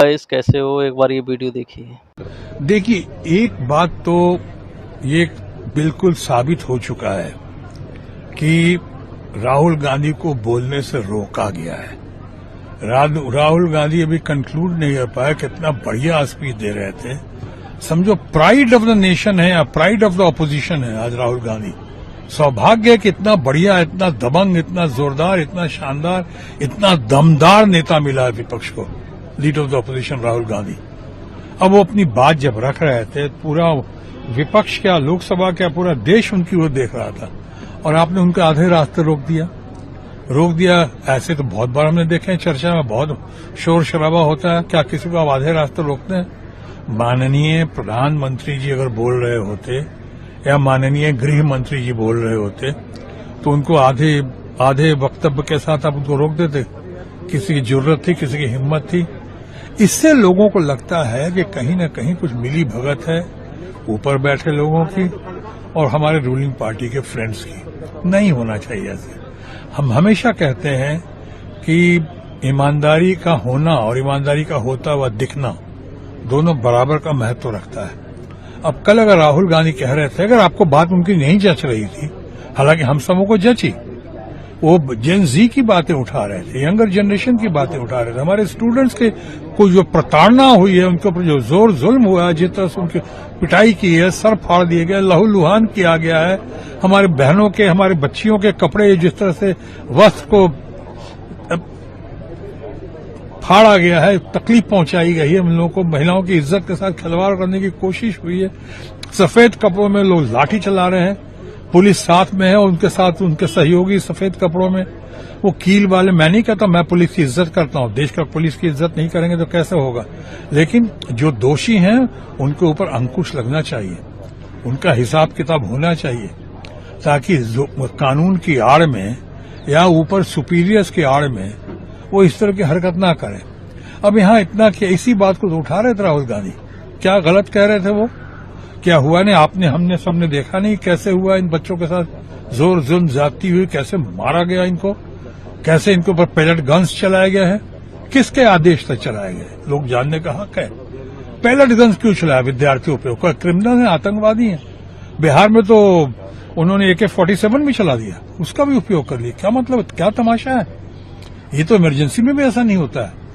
Guys, कैसे हो? एक बार ये वीडियो देखिए। देखिए, एक बात तो ये बिल्कुल साबित हो चुका है कि राहुल गांधी को बोलने से रोका गया है। राहुल गांधी अभी कंक्लूड नहीं कर पाया, कितना बढ़िया स्पीच दे रहे थे। समझो प्राइड ऑफ द नेशन है या प्राइड ऑफ द ऑपोजिशन है आज राहुल गांधी। सौभाग्य है कि इतना बढ़िया, इतना दबंग, इतना जोरदार, इतना शानदार, इतना दमदार नेता मिला है विपक्ष को, leader of the opposition Rahul Gandhi. अब वो अपनी बात जब रख रहे थे, पूरा विपक्ष क्या, लोकसभा क्या, पूरा देश उनकी ओर देख रहा था और आपने उनके आधे रास्ते रोक दिया। ऐसे तो बहुत बार हमने देखे हैं, चर्चा में बहुत शोर शराबा होता है। क्या किसी को आप आधे रास्ते रोकते हैं? माननीय प्रधानमंत्री जी अगर बोल रहे होते या माननीय गृह मंत्री जी बोल रहे होते तो उनको आधे वक्तव्य के साथ आप उनको रोक देते? किसी की जरूरत थी, किसी की हिम्मत थी? इससे लोगों को लगता है कि कहीं न कहीं कुछ मिली भगत है ऊपर बैठे लोगों की और हमारे रूलिंग पार्टी के फ्रेंड्स की। नहीं होना चाहिए ऐसे। हम हमेशा कहते हैं कि ईमानदारी का होना और ईमानदारी का होता हुआ दिखना दोनों बराबर का महत्व रखता है। अब कल अगर राहुल गांधी कह रहे थे, अगर आपको बात उनकी नहीं जच रही थी, हालांकि हम सबों को जची, वो जेन जी की बातें उठा रहे थे, यंगर जनरेशन की बातें उठा रहे थे, हमारे स्टूडेंट्स के को जो प्रताड़ना हुई है, उनके ऊपर जो जोर जुल्म हुआ है, जिस तरह से उनकी पिटाई की है, सर फाड़ दिए गए, लहूलुहान किया गया है, हमारे बहनों के, हमारे बच्चियों के कपड़े जिस तरह से वस्त्र को फाड़ा गया है, तकलीफ पहुंचाई गई है, हम लोगों को महिलाओं की इज्जत के साथ खिलवाड़ करने की कोशिश हुई है। सफेद कपड़ों में लोग लाठी चला रहे हैं, पुलिस साथ में है, उनके साथ उनके सहयोगी सफेद कपड़ों में, वो कील वाले। मैं नहीं कहता मैं पुलिस की इज्जत करता हूं, देश का पुलिस की इज्जत नहीं करेंगे तो कैसे होगा, लेकिन जो दोषी हैं उनके ऊपर अंकुश लगना चाहिए, उनका हिसाब किताब होना चाहिए, ताकि कानून की आड़ में या ऊपर सुपीरियर्स की आड़ में वो इस तरह की हरकत ना करें। अब यहां इतना कि इसी बात को तो उठा रहे थे राहुल गांधी, क्या गलत कह रहे थे वो? क्या हुआ नहीं? हमने सबने देखा नहीं कैसे हुआ इन बच्चों के साथ जोर जुल्म ज्यादती हुई, कैसे मारा गया इनको, कैसे इनके ऊपर पैलेट गन्स चलाया गया है, किसके आदेश से चलाया गया है? लोग जानने का हक है। पैलेट गन्स क्यों चलाया विद्यार्थियों पे? कोई क्रिमिनल है, आतंकवादी है? बिहार में तो उन्होंने AK-47 भी चला दिया, उसका भी उपयोग कर लिया। क्या मतलब, क्या तमाशा है? ये तो इमरजेंसी में भी ऐसा नहीं होता है।